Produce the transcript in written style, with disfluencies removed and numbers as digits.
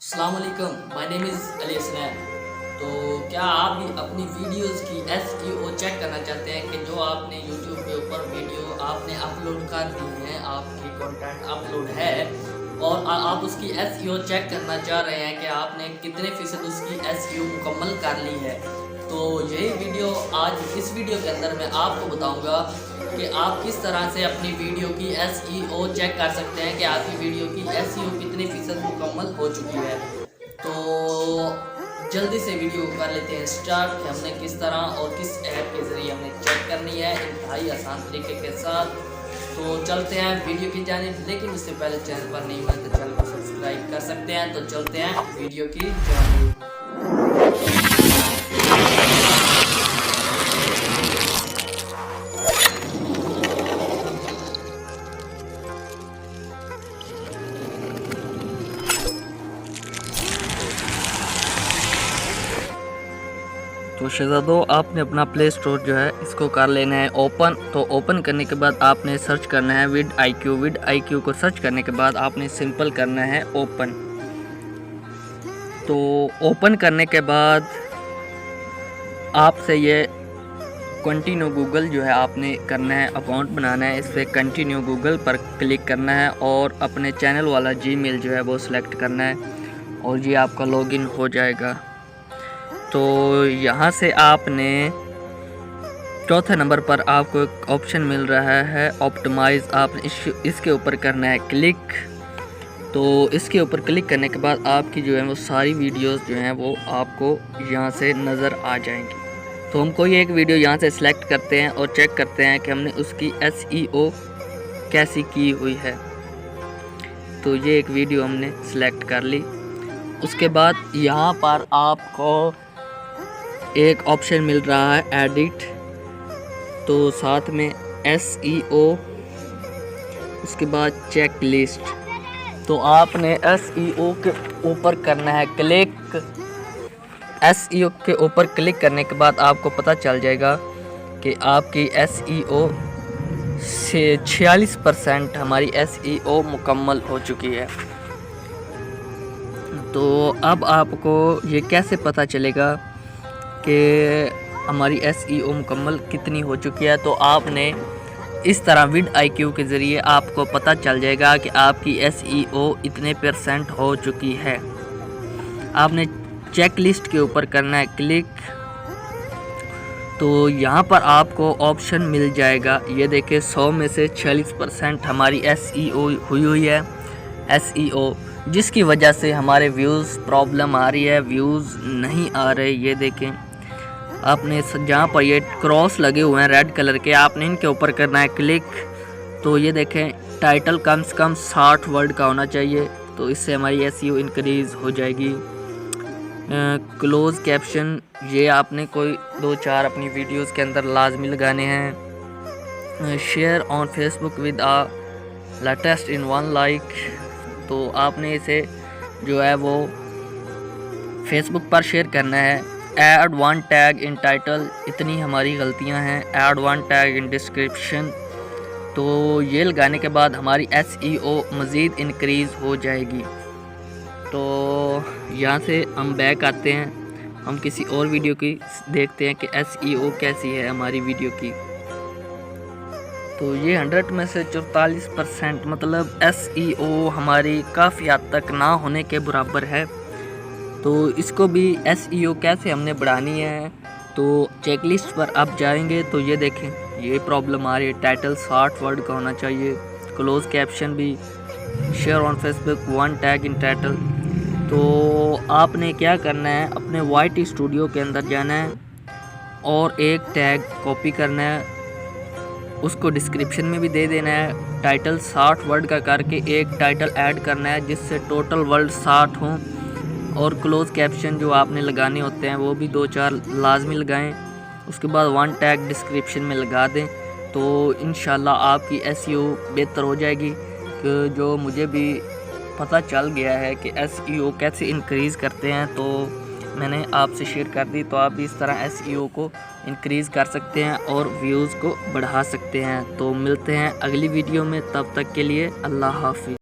अस्सलाम वालेकुम, my name is Ali Hasnain. तो क्या आप भी अपनी वीडियोस की एसईओ चेक करना चाहते हैं कि जो आपने यूट्यूब के ऊपर वीडियो आपने अपलोड कर दी है, आपकी कंटेंट अपलोड है और आप उसकी एसईओ चेक करना चाह रहे हैं कि आपने कितने फ़ीसद उसकी एसईओ मुकम्मल कर ली है। तो यही वीडियो आज इस वीडियो के अंदर मैं आपको बताऊंगा कि आप किस तरह से अपनी वीडियो की एसईओ चेक कर सकते हैं कि आपकी वीडियो की एसईओ कितने फ़ीसद मुकम्मल हो चुकी है। तो जल्दी से वीडियो कर लेते हैं स्टार्ट कि हमने किस तरह और किस ऐप के ज़रिए हमने चेक करनी है इंतहाई आसान तरीके के साथ। तो चलते हैं वीडियो की जानिब, लेकिन उससे पहले चैनल पर नहीं हुए तो चैनल को सब्सक्राइब कर सकते हैं। तो चलते हैं वीडियो की जानिब। तो शहज़ादों, आपने अपना प्ले स्टोर जो है इसको कर लेना है ओपन। तो ओपन करने के बाद आपने सर्च करना है विड आई क्यू को सर्च करने के बाद आपने सिंपल करना है ओपन। तो ओपन करने के बाद आपसे ये कंटिन्यू गूगल जो है आपने करना है, अकाउंट बनाना है। इस पर कंटिन्यू गूगल पर क्लिक करना है और अपने चैनल वाला जीमेल जो है वो सिलेक्ट करना है और ये आपका लॉगिन हो जाएगा। तो यहाँ से आपने चौथे नंबर पर आपको एक ऑप्शन मिल रहा है ऑप्टिमाइज़, आपने इसके ऊपर करना है क्लिक। तो इसके ऊपर क्लिक करने के बाद आपकी जो है वो सारी वीडियोस जो हैं वो आपको यहाँ से नज़र आ जाएंगी। तो हम कोई एक वीडियो यहाँ से सिलेक्ट करते हैं और चेक करते हैं कि हमने उसकी एसईओ कैसी की हुई है। तो ये एक वीडियो हमने सिलेक्ट कर ली। उसके बाद यहाँ पर आपको एक ऑप्शन मिल रहा है एडिट, तो साथ में एसईओ, उसके बाद चेक लिस्ट। तो आपने एसईओ के ऊपर करना है क्लिक। एसईओ के ऊपर क्लिक करने के बाद आपको पता चल जाएगा कि आपकी एसईओ से 46% हमारी एसईओ मुकम्मल हो चुकी है। तो अब आपको ये कैसे पता चलेगा कि हमारी एसईओ मुकम्मल कितनी हो चुकी है? तो आपने इस तरह विड आई क्यू के ज़रिए आपको पता चल जाएगा कि आपकी एसईओ इतने % हो चुकी है। आपने चेक लिस्ट के ऊपर करना है क्लिक। तो यहाँ पर आपको ऑप्शन मिल जाएगा, ये देखिए 100 में से 46% हमारी एसईओ हुई है एसईओ, जिसकी वजह से हमारे व्यूज़ प्रॉब्लम आ रही है, व्यूज़ नहीं आ रहे। ये देखें, आपने जहाँ पर ये क्रॉस लगे हुए हैं रेड कलर के, आपने इनके ऊपर करना है क्लिक। तो ये देखें टाइटल कम से कम 60 वर्ड का होना चाहिए, तो इससे हमारी एसईओ इंक्रीज़ हो जाएगी। क्लोज कैप्शन, ये आपने कोई 2-4 अपनी वीडियोस के अंदर लाजमी लगाने हैं। Share on Facebook with a latest in 1 like, तो आपने इसे जो है वो फेसबुक पर शेयर करना है। ऐड 1 टैग इन टाइटल, इतनी हमारी गलतियां हैं। ऐड 1 टैग इन डिस्क्रिप्शन, तो ये लगाने के बाद हमारी एसईओ मज़ीद इंक्रीज़ हो जाएगी। तो यहाँ से हम बैक आते हैं, हम किसी और वीडियो की देखते हैं कि एसईओ कैसी है हमारी वीडियो की। तो ये 100 में से 44%, मतलब एसईओ हमारी काफ़ी हद तक ना होने के बराबर है। तो इसको भी एसईओ कैसे हमने बढ़ानी है, तो चेकलिस्ट पर आप जाएंगे तो ये देखें ये प्रॉब्लम आ रही है। टाइटल 60 वर्ड का होना चाहिए, क्लोज कैप्शन भी, share on Facebook 1 tag in title. तो आपने क्या करना है, अपने YT स्टूडियो के अंदर जाना है और एक टैग कॉपी करना है, उसको डिस्क्रिप्शन में भी दे देना है। टाइटल 60 वर्ड का करके एक टाइटल ऐड करना है जिससे टोटल वर्ड 60 हों, और क्लोज कैप्शन जो आपने लगाने होते हैं वो भी 2-4 लाजमी लगाएं। उसके बाद 1 टैग डिस्क्रिप्शन में लगा दें, तो इंशाल्लाह आपकी एसईओ बेहतर हो जाएगी। जो मुझे भी पता चल गया है कि एसईओ कैसे इंक्रीज़ करते हैं, तो मैंने आपसे शेयर कर दी। तो आप भी इस तरह एसईओ को इंक्रीज़ कर सकते हैं और व्यूज़ को बढ़ा सकते हैं। तो मिलते हैं अगली वीडियो में, तब तक के लिए अल्लाह हाफ़िज़।